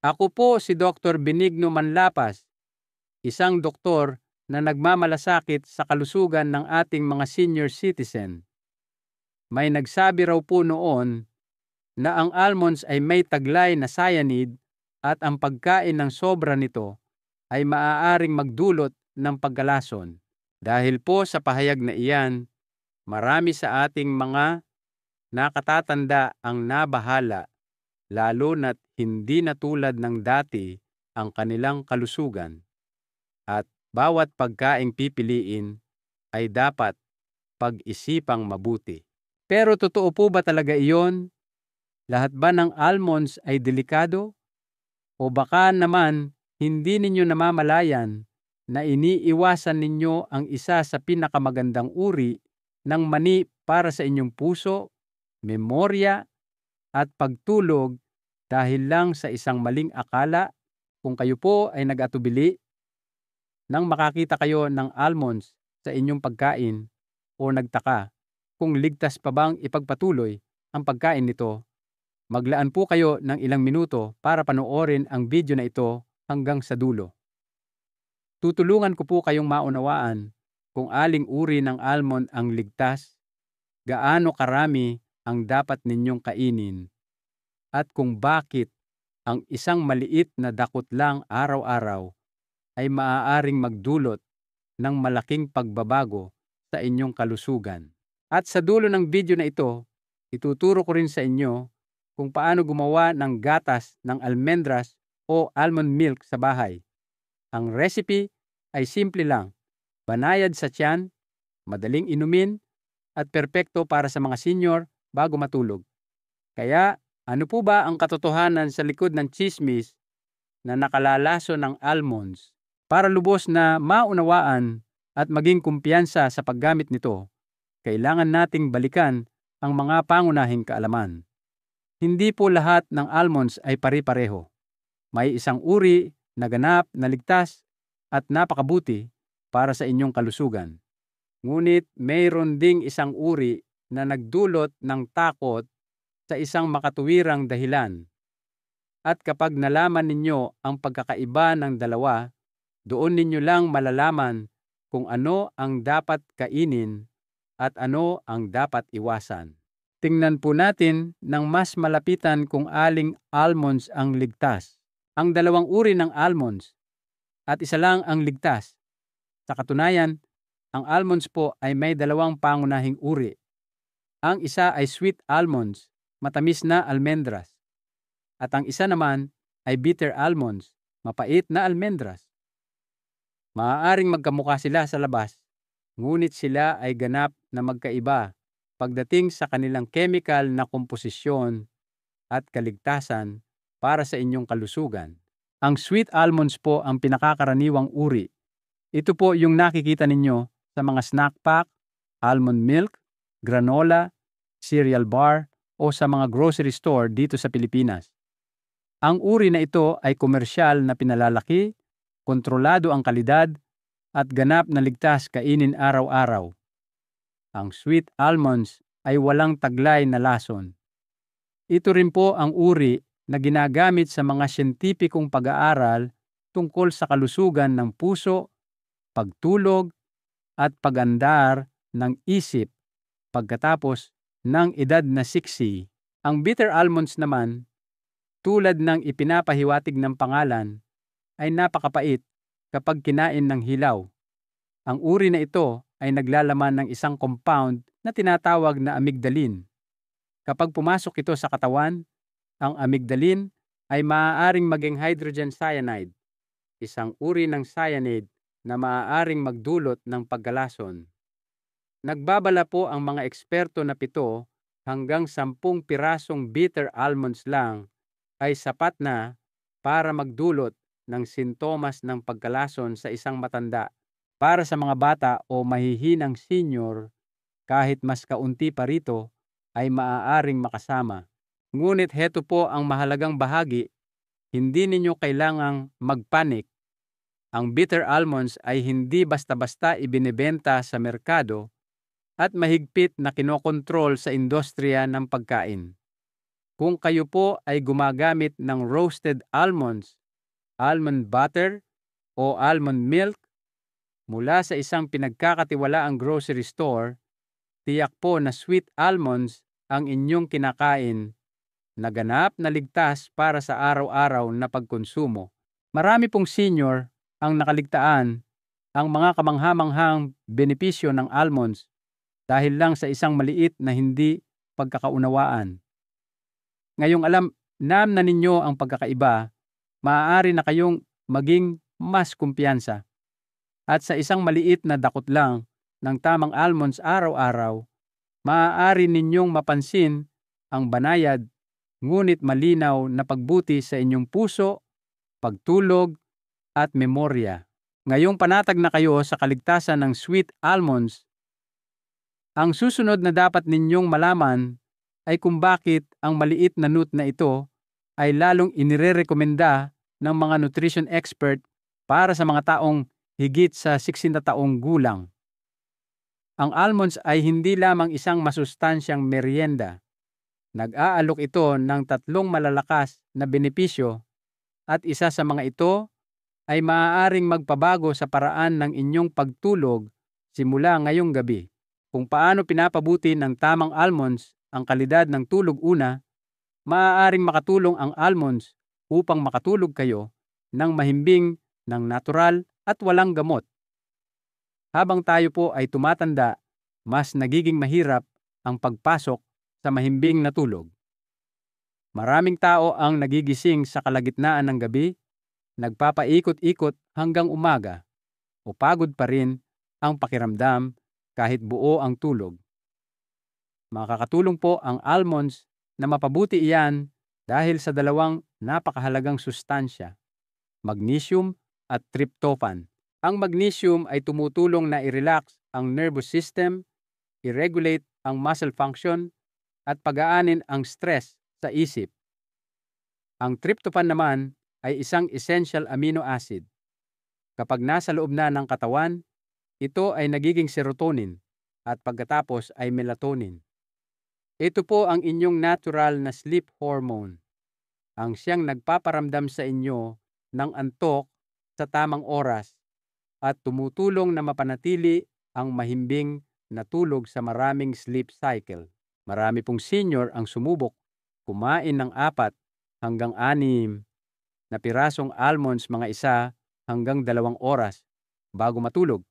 Ako po si Dr. Benigno Manlapas, isang doktor na nagmamalasakit sa kalusugan ng ating mga senior citizen. May nagsabi raw po noon na ang almonds ay may taglay na cyanide at ang pagkain ng sobra nito ay maaaring magdulot ng pagkalason. Dahil po sa pahayag na iyan, marami sa ating mga nakatatanda ang nabahala, lalo na't hindi na tulad ng dati ang kanilang kalusugan. At bawat pagkaing pipiliin ay dapat pag-isipang mabuti. Pero totoo po ba talaga iyon? Lahat ba ng almonds ay delikado? O baka naman hindi ninyo namamalayan na iniiwasan ninyo ang isa sa pinakamagandang uri ng mani para sa inyong puso, memorya, at pagtulog dahil lang sa isang maling akala? Kung kayo po ay nag-atubili nang makakita kayo ng almonds sa inyong pagkain o nagtaka kung ligtas pa bang ipagpatuloy ang pagkain nito, maglaan po kayo ng ilang minuto para panoorin ang video na ito hanggang sa dulo. Tutulungan ko po kayong maunawaan kung aling uri ng almond ang ligtas, gaano karami ang dapat ninyong kainin, at kung bakit ang isang maliit na dakot lang araw-araw ay maaaring magdulot ng malaking pagbabago sa inyong kalusugan. At sa dulo ng video na ito, ituturo ko rin sa inyo kung paano gumawa ng gatas ng almendras o almond milk sa bahay. Ang recipe ay simple lang, banayad sa tiyan, madaling inumin, at perpekto para sa mga senior bago matulog. Kaya, ano po ba ang katotohanan sa likod ng chismis na nakalalaso ng almonds? Para lubos na maunawaan at maging kumpiyansa sa paggamit nito, kailangan nating balikan ang mga pangunahing kaalaman. Hindi po lahat ng almonds ay pare-pareho. May isang uri na ganap na ligtas at napakabuti para sa inyong kalusugan. Ngunit mayroon ding isang uri na nagdulot ng takot sa isang makatuwirang dahilan. At kapag nalaman ninyo ang pagkakaiba ng dalawa, doon ninyo lang malalaman kung ano ang dapat kainin at ano ang dapat iwasan. Tingnan po natin ng mas malapitan kung aling almonds ang ligtas. Ang dalawang uri ng almonds at isa lang ang ligtas. Sa katunayan, ang almonds po ay may dalawang pangunahing uri. Ang isa ay sweet almonds, matamis na almendras. At ang isa naman ay bitter almonds, mapait na almendras. Maaaring magkamukha sila sa labas, ngunit sila ay ganap na magkaiba pagdating sa kanilang chemical na komposisyon at kaligtasan para sa inyong kalusugan. Ang sweet almonds po ang pinakakaraniwang uri. Ito po yung nakikita ninyo sa mga snack pack, almond milk, granola, cereal bar, o sa mga grocery store dito sa Pilipinas. Ang uri na ito ay komersyal na pinalalaki, kontrolado ang kalidad, at ganap na ligtas kainin araw-araw. Ang sweet almonds ay walang taglay na lason. Ito rin po ang uri na ginagamit sa mga siyentipikong pag-aaral tungkol sa kalusugan ng puso, pagtulog, at pag-andar ng isip pagkatapos ng edad na 60. Ang bitter almonds naman, tulad ng ipinapahiwatig ng pangalan, ay napakapait kapag kinain ng hilaw. Ang uri na ito ay naglalaman ng isang compound na tinatawag na amygdalin. Kapag pumasok ito sa katawan, ang amygdalin ay maaaring maging hydrogen cyanide, isang uri ng cyanide na maaaring magdulot ng pagkalason. Nagbabala po ang mga eksperto na 7 hanggang 10 pirasong bitter almonds lang ay sapat na para magdulot ng sintomas ng pagkalason sa isang matanda. Para sa mga bata o mahihinang senior, kahit mas kaunti pa rito, ay maaaring makasama. Ngunit heto po ang mahalagang bahagi, hindi ninyo kailangang magpanik. Ang bitter almonds ay hindi basta-basta ibinebenta sa merkado at mahigpit na kinokontrol sa industriya ng pagkain. Kung kayo po ay gumagamit ng roasted almonds, almond butter, o almond milk mula sa isang pinagkakatiwalaang grocery store, tiyak po na sweet almonds ang inyong kinakain na ganap na ligtas para sa araw-araw na pagkonsumo. Marami pong senior ang nakaligtaan ang mga kamangha-manghang benepisyo ng almonds dahil lang sa isang maliit na hindi pagkakaunawaan. Ngayong alam na ninyo ang pagkakaiba, maaari na kayong maging mas kumpiyansa. At sa isang maliit na dakot lang ng tamang almonds araw-araw, maaari ninyong mapansin ang banayad ngunit malinaw na pagbuti sa inyong puso, pagtulog, at memorya. Ngayong panatag na kayo sa kaligtasan ng sweet almonds, ang susunod na dapat ninyong malaman ay kung bakit ang maliit na nut na ito ay lalong inirerekomenda ng mga nutrition expert para sa mga taong higit sa 60 taong gulang. Ang almonds ay hindi lamang isang masustansyang merienda. Nag-aalok ito ng 3 malalakas na benepisyo at isa sa mga ito ay maaaring magpabago sa paraan ng inyong pagtulog simula ngayong gabi. Kung paano pinapabuti ng tamang almonds ang kalidad ng tulog una, maaaring makatulong ang almonds upang makatulog kayo ng mahimbing, ng natural at walang gamot. Habang tayo po ay tumatanda, mas nagiging mahirap ang pagpasok sa mahimbing na tulog. Maraming tao ang nagigising sa kalagitnaan ng gabi, nagpapaikot-ikot hanggang umaga, o pagod pa rin ang pakiramdam kahit buo ang tulog. Makakatulong po ang almonds na mapabuti iyan dahil sa 2 napakahalagang sustansya, magnesium at tryptophan. Ang magnesium ay tumutulong na i-relax ang nervous system, i-regulate ang muscle function, at pagaanin ang stress sa isip. Ang tryptophan naman ay isang essential amino acid. Kapag nasa loob na ng katawan, ito ay nagiging serotonin at pagkatapos ay melatonin. Ito po ang inyong natural na sleep hormone, ang siyang nagpaparamdam sa inyo ng antok sa tamang oras at tumutulong na mapanatili ang mahimbing na tulog sa maraming sleep cycle. Marami pong senior ang sumubok kumain ng 4 hanggang 6 na pirasong almonds mga 1 hanggang 2 oras bago matulog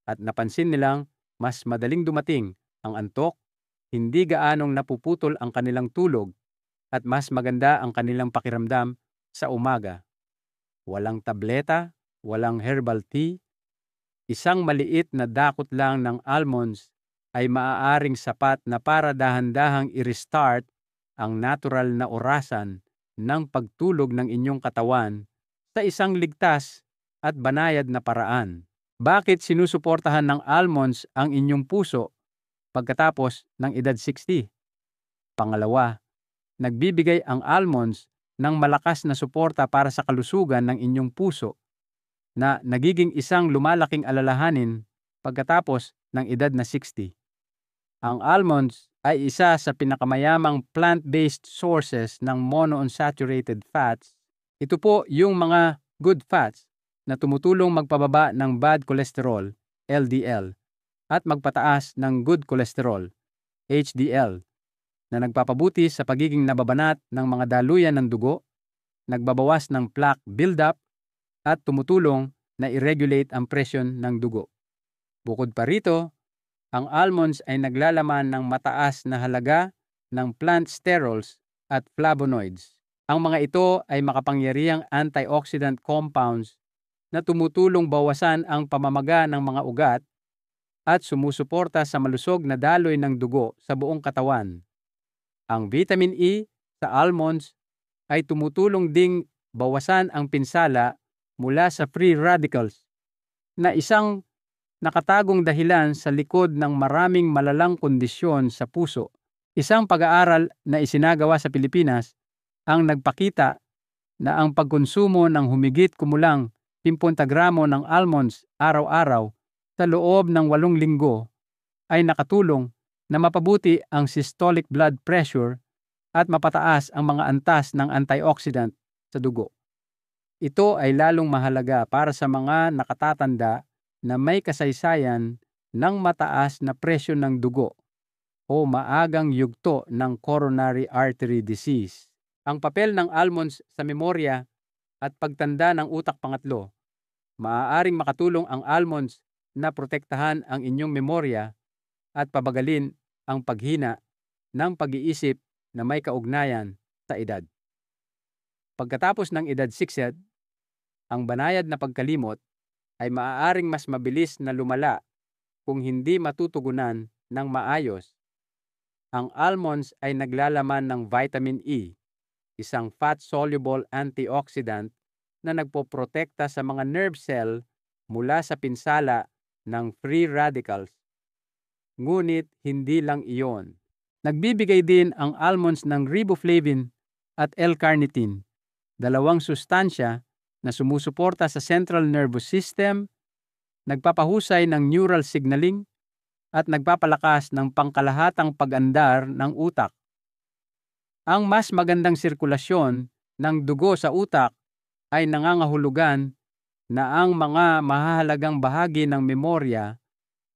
at napansin nilang mas madaling dumating ang antok, hindi gaanong napuputol ang kanilang tulog at mas maganda ang kanilang pakiramdam sa umaga. Walang tableta, walang herbal tea, isang maliit na dakot lang ng almonds ay maaaring sapat na para dahan-dahang i-restart ang natural na orasan ng pagtulog ng inyong katawan sa isang ligtas at banayad na paraan. Bakit sinusuportahan ng almonds ang inyong puso pagkatapos ng edad 60? Pangalawa, nagbibigay ang almonds ng malakas na suporta para sa kalusugan ng inyong puso na nagiging isang lumalaking alalahanin pagkatapos ng edad na 60. Ang almonds ay isa sa pinakamayamang plant-based sources ng monounsaturated fats. Ito po yung mga good fats na tumutulong magpababa ng bad cholesterol, LDL, at magpataas ng good cholesterol, HDL, na nagpapabuti sa pagiging nababanat ng mga daluyan ng dugo, nagbabawas ng plaque buildup, at tumutulong na i-regulate ang presyon ng dugo. Bukod pa rito, ang almonds ay naglalaman ng mataas na halaga ng plant sterols at flavonoids. Ang mga ito ay makapangyarihang antioxidant compounds na tumutulong bawasan ang pamamaga ng mga ugat at sumusuporta sa malusog na daloy ng dugo sa buong katawan. Ang vitamin E sa almonds ay tumutulong ding bawasan ang pinsala mula sa free radicals na isang nakatagong dahilan sa likod ng maraming malalang kondisyon sa puso. Isang pag-aaral na isinagawa sa Pilipinas ang nagpakita na ang pagkonsumo ng humigit kumulang 50 gramo ng almonds araw-araw sa loob ng 8 linggo ay nakatulong na mapabuti ang systolic blood pressure at mapataas ang mga antas ng antioxidant sa dugo. Ito ay lalong mahalaga para sa mga nakatatanda na may kasaysayan ng mataas na presyon ng dugo o maagang yugto ng coronary artery disease. Ang papel ng almonds sa memorya at pagtanda ng utak pangatlo. Maaaring makatulong ang almonds na protektahan ang inyong memorya at pabagalin ang paghina ng pag-iisip na may kaugnayan sa edad. Pagkatapos ng edad 60, ang banayad na pagkalimot ay maaaring mas mabilis na lumala kung hindi matutugunan ng maayos. Ang almonds ay naglalaman ng vitamin E, isang fat-soluble antioxidant na nagpoprotekta sa mga nerve cell mula sa pinsala ng free radicals. Ngunit hindi lang iyon. Nagbibigay din ang almonds ng riboflavin at L-carnitine, dalawang sustansya na sumusuporta sa central nervous system, nagpapahusay ng neural signaling, at nagpapalakas ng pangkalahatang pag-andar ng utak. Ang mas magandang sirkulasyon ng dugo sa utak ay nangangahulugan na ang mga mahahalagang bahagi ng memorya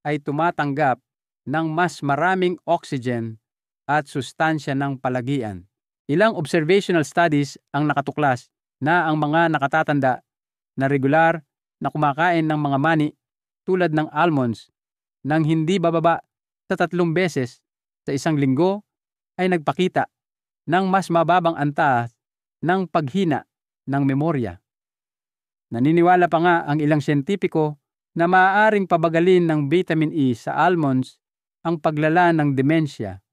ay tumatanggap ng mas maraming oxygen at sustansya ng palagian. Ilang observational studies ang nakatuklas na ang mga nakatatanda na regular na kumakain ng mga mani tulad ng almonds nang hindi bababa sa 3 beses sa isang linggo ay nagpakita ng mas mababang antas ng paghina ng memorya. Naniniwala pa nga ang ilang siyentipiko na maaaring pabagalin ng vitamin E sa almonds ang paglala ng demensya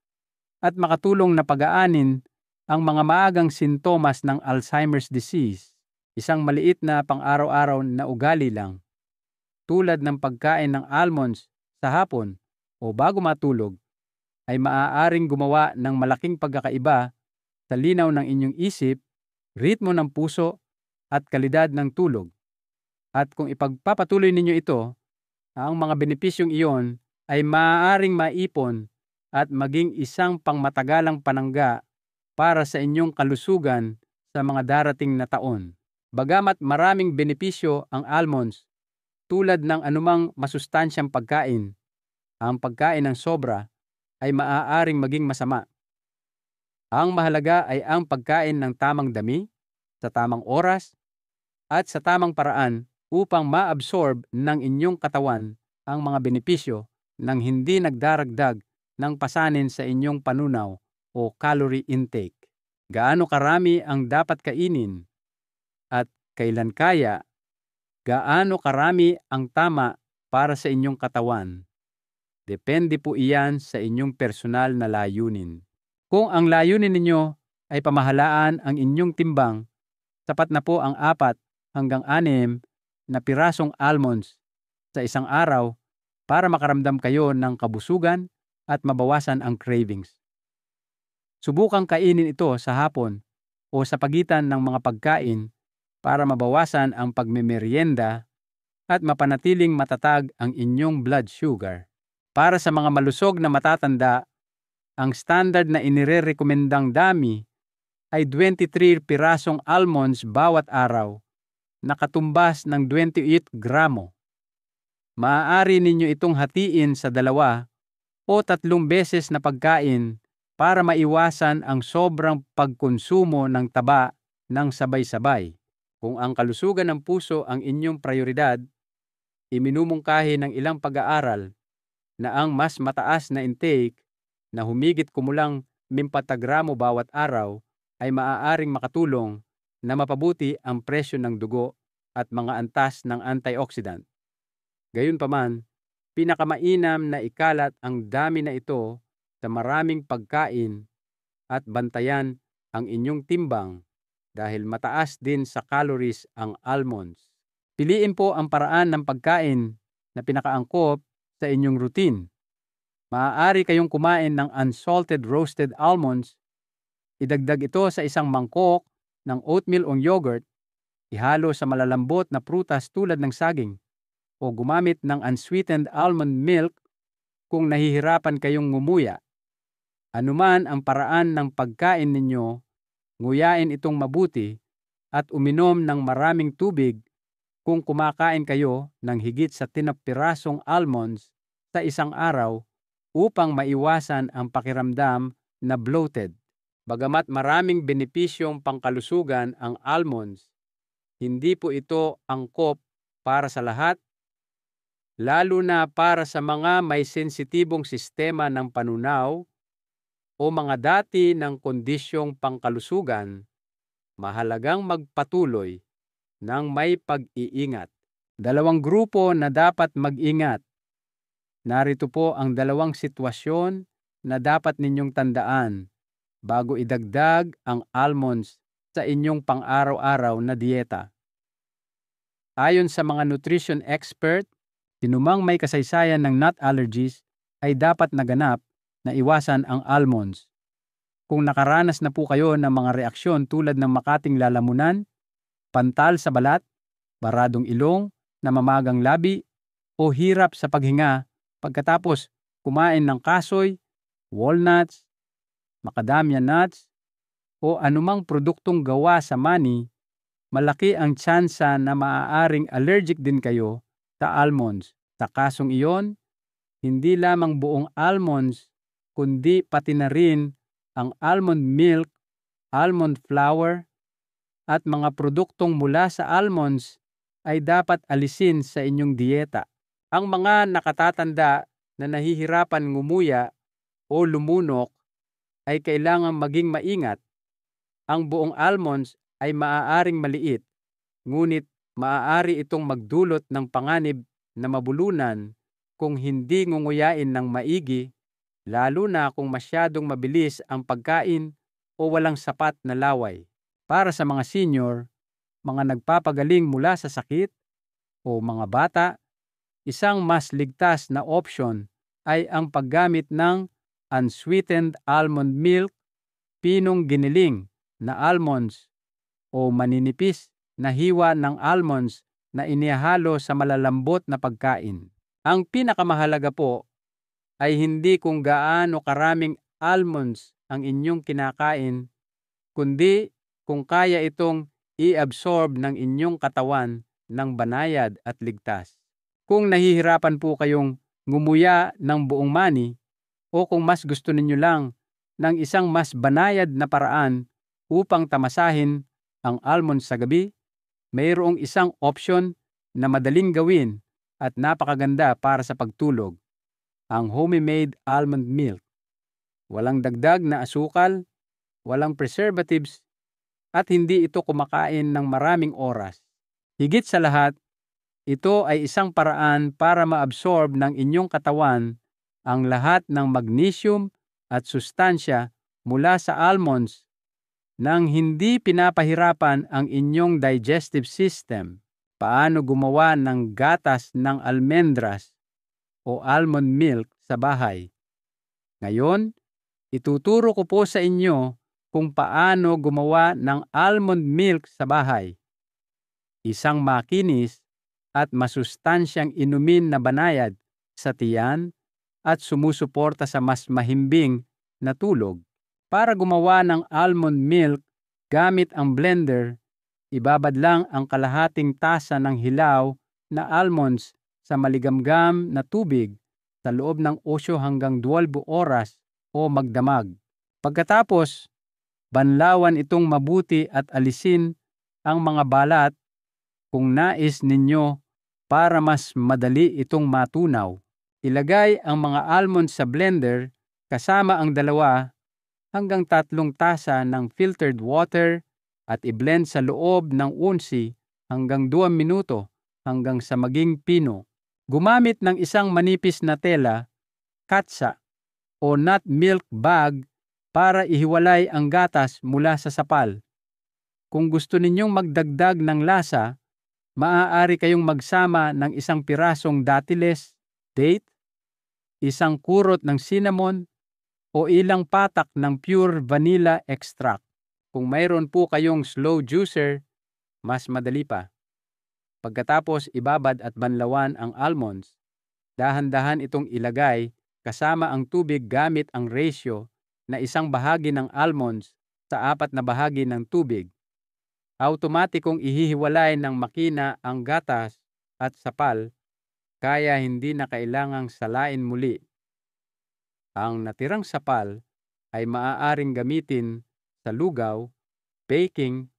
at makatulong na pagaanin ang mga maagang sintomas ng Alzheimer's disease. Isang maliit na pang-araw-araw na ugali lang, tulad ng pagkain ng almonds sa hapon o bago matulog, ay maaaring gumawa ng malaking pagkakaiba sa linaw ng inyong isip, ritmo ng puso, at kalidad ng tulog. At kung ipagpapatuloy ninyo ito, ang mga benepisyong iyon ay maaaring maipon at maging isang pangmatagalang panangga para sa inyong kalusugan sa mga darating na taon. Bagamat maraming benepisyo ang almonds, tulad ng anumang masustansyang pagkain, ang pagkain ng sobra ay maaaring maging masama. Ang mahalaga ay ang pagkain ng tamang dami, sa tamang oras, at sa tamang paraan upang ma-absorb ng inyong katawan ang mga benepisyo nang hindi nagdaragdag ng pasanin sa inyong panunaw o calorie intake. Gaano karami ang dapat kainin at kailan kaya? Gaano karami ang tama para sa inyong katawan? Depende po iyan sa inyong personal na layunin. Kung ang layunin ninyo ay pamahalaan ang inyong timbang, sapat na po ang 4 hanggang 6 na pirasong almonds sa isang araw para makaramdam kayo ng kabusugan at mabawasan ang cravings. Subukang kainin ito sa hapon o sa pagitan ng mga pagkain para mabawasan ang pagmemeryenda at mapanatiling matatag ang inyong blood sugar. Para sa mga malusog na matatanda, ang standard na inirerekomendang dami ay 23 pirasong almonds bawat araw na katumbas ng 28 gramo. Maaari ninyo itong hatiin sa 2 o 3 beses na pagkain para maiwasan ang sobrang pagkonsumo ng taba ng sabay-sabay. Kung ang kalusugan ng puso ang inyong prioridad, iminumungkahi ng ilang pag-aaral na ang mas mataas na intake na humigit kumulang 40 gramo bawat araw ay maaaring makatulong na mapabuti ang presyo ng dugo at mga antas ng antioxidant. Gayunpaman, pinakamainam na ikalat ang dami na ito sa maraming pagkain at bantayan ang inyong timbang dahil mataas din sa calories ang almonds. Piliin po ang paraan ng pagkain na pinakaangkop sa inyong routine. Maaari kayong kumain ng unsalted roasted almonds, idagdag ito sa isang mangkok ng oatmeal o yogurt, ihalo sa malalambot na prutas tulad ng saging, o gumamit ng unsweetened almond milk kung nahihirapan kayong ngumuya. Anuman ang paraan ng pagkain ninyo, nguyain itong mabuti at uminom ng maraming tubig kung kumakain kayo ng higit sa 10 pirasong almonds sa isang araw upang maiwasan ang pakiramdam na bloated. Bagamat maraming benepisyong pangkalusugan ang almonds, hindi po ito angkop para sa lahat, lalo na para sa mga may sensitibong sistema ng panunaw o mga dati ng kondisyong pangkalusugan. Mahalagang magpatuloy ng may pag-iingat. 2 grupo na dapat mag-ingat. Narito po ang 2 sitwasyon na dapat ninyong tandaan bago idagdag ang almonds sa inyong pang-araw-araw na dieta. Ayon sa mga nutrition expert, sinumang may kasaysayan ng nut allergies ay dapat naganap na iwasan ang almonds. Kung nakaranas na po kayo ng mga reaksyon tulad ng makating lalamunan, pantal sa balat, baradong ilong, namamagang labi, o hirap sa paghinga pagkatapos kumain ng kasoy, walnuts, macadamia nuts, o anumang produktong gawa sa mani, malaki ang tsansa na maaaring allergic din kayo sa almonds. Sa kasong iyon, hindi lamang buong almonds, kundi pati na rin ang almond milk, almond flour, at mga produktong mula sa almonds ay dapat alisin sa inyong dieta. Ang mga nakatatanda na nahihirapan ngumuya o lumunok ay kailangang maging maingat. Ang buong almonds ay maaaring maliit, ngunit maaari itong magdulot ng panganib na mabulunan kung hindi ngunguyain ng maigi, lalo na kung masyadong mabilis ang pagkain o walang sapat na laway. Para sa mga senior, mga nagpapagaling mula sa sakit, o mga bata, isang mas ligtas na opsyon ay ang paggamit ng unsweetened almond milk, pinong giniling na almonds, o maninipis na hiwa ng almonds na inihalo sa malalambot na pagkain. Ang pinakamahalaga po ay hindi kung gaano karaming almonds ang inyong kinakain, kundi kung kaya itong i-absorb ng inyong katawan ng banayad at ligtas. Kung nahihirapan po kayong ngumuya ng buong mani, o kung mas gusto ninyo lang ng isang mas banayad na paraan upang tamasahin ang almonds sa gabi, mayroong isang opsyon na madaling gawin at napakaganda para sa pagtulog: ang homemade almond milk. Walang dagdag na asukal, walang preservatives, at hindi ito kumakain ng maraming oras. Higit sa lahat, ito ay isang paraan para ma-absorb ng inyong katawan ang lahat ng magnesium at sustansya mula sa almonds nang hindi pinapahirapan ang inyong digestive system. Paano gumawa ng gatas ng almendras o almond milk sa bahay? Ngayon, ituturo ko po sa inyo kung paano gumawa ng almond milk sa bahay. Isang makinis at masustansyang inumin na banayad sa tiyan at sumusuporta sa mas mahimbing na tulog. Para gumawa ng almond milk gamit ang blender, ibabad lang ang kalahating tasa ng hilaw na almonds sa maligamgam na tubig sa loob ng 8 hanggang 12 oras o magdamag. Pagkatapos, banlawan itong mabuti at alisin ang mga balat kung nais ninyo para mas madali itong matunaw. Ilagay ang mga almonds sa blender kasama ang 2 hanggang 3 tasa ng filtered water at i-blend sa loob ng 1 hanggang 2 minuto hanggang sa maging pino. Gumamit ng isang manipis na tela, katsa, o nut milk bag para ihiwalay ang gatas mula sa sapal. Kung gusto ninyong magdagdag ng lasa, maaari kayong magsama ng 1 pirasong datiles, date, 1 kurot ng cinnamon, o ilang patak ng pure vanilla extract. Kung mayroon po kayong slow juicer, mas madali pa. Pagkatapos ibabad at banlawan ang almonds, dahan-dahan itong ilagay kasama ang tubig gamit ang ratio na isang bahagi ng almonds sa 4 na bahagi ng tubig. Automatikong ihihiwalay ng makina ang gatas at sapal, kaya hindi na kailangang salain muli. Ang natirang sapal ay maaaring gamitin sa lugaw, baking,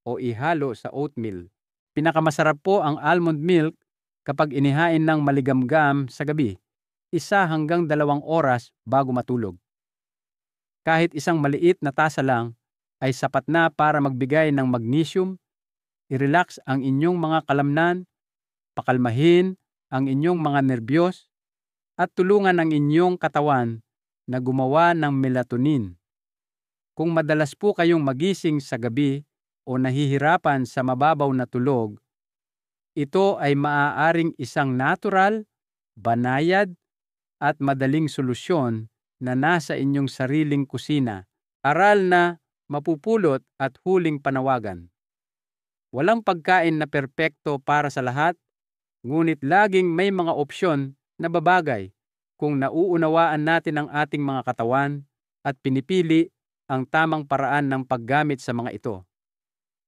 o ihalo sa oatmeal. Pinakamasarap po ang almond milk kapag inihain ng maligamgam sa gabi, 1 hanggang 2 oras bago matulog. Kahit isang maliit na tasa lang ay sapat na para magbigay ng magnesium, i-relax ang inyong mga kalamnan, pakalmahin ang inyong mga nerbiyos, at tulungan ang inyong katawan na gumawa ng melatonin. Kung madalas po kayong magising sa gabi o nahihirapan sa mababaw na tulog, ito ay maaaring isang natural, banayad, at madaling solusyon na nasa inyong sariling kusina. Aral na mapupulot at huling panawagan. Walang pagkain na perpekto para sa lahat, ngunit laging may mga opsyon na babagay kung nauunawaan natin ang ating mga katawan at pinipili ang tamang paraan ng paggamit sa mga ito.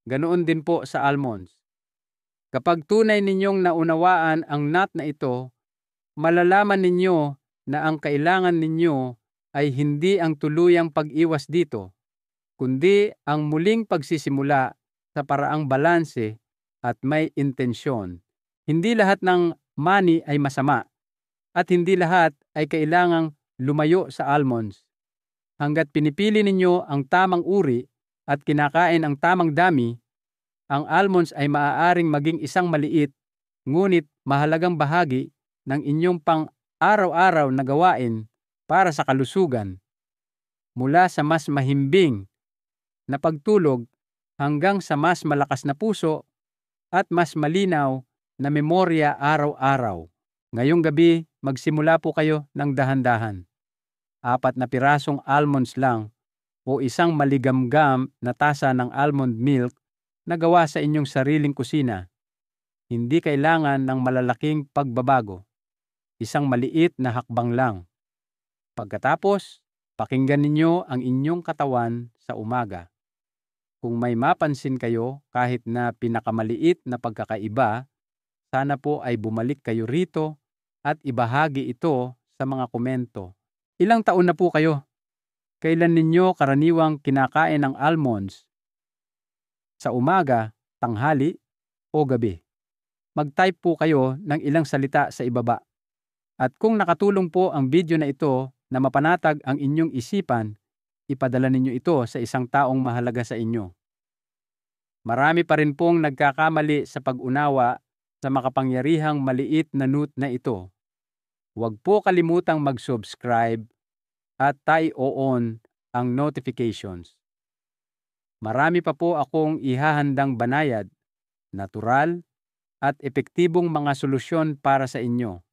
Ganoon din po sa almonds. Kapag tunay ninyong naunawaan ang nut na ito, malalaman ninyo na ang kailangan ninyo ay hindi ang tuluyang pag-iwas dito, kundi ang muling pagsisimula sa paraang balanse at may intensyon. Hindi lahat ng mani ay masama at hindi lahat ay kailangang lumayo sa almonds. Hanggat pinipili ninyo ang tamang uri at kinakain ang tamang dami, ang almonds ay maaaring maging isang maliit ngunit mahalagang bahagi ng inyong pang-araw-araw na gawain para sa kalusugan. Mula sa mas mahimbing na pagtulog hanggang sa mas malakas na puso at mas malinaw na memorya araw-araw. Ngayong gabi, magsimula po kayo ng dahan-dahan. 4 na pirasong almonds lang o isang maligamgam na tasa ng almond milk na gawa sa inyong sariling kusina. Hindi kailangan ng malalaking pagbabago. Isang maliit na hakbang lang. Pagkatapos, pakinggan ninyo ang inyong katawan sa umaga. Kung may mapansin kayo kahit na pinakamaliit na pagkakaiba, sana po ay bumalik kayo rito at ibahagi ito sa mga komento. Ilang taon na po kayo? Kailan ninyo karaniwang kinakain ang almonds? Sa umaga, tanghali, o gabi? Mag-type po kayo ng ilang salita sa ibaba. At kung nakatulong po ang video na ito na mapanatag ang inyong isipan, ipadala ninyo ito sa isang taong mahalaga sa inyo. Marami pa rin pong nagkakamali sa pag-unawa sa makapangyarihang maliit na nut na ito. Huwag po kalimutang mag-subscribe at i-on ang notifications. Marami pa po akong ihahandang banayad, natural, at epektibong mga solusyon para sa inyo.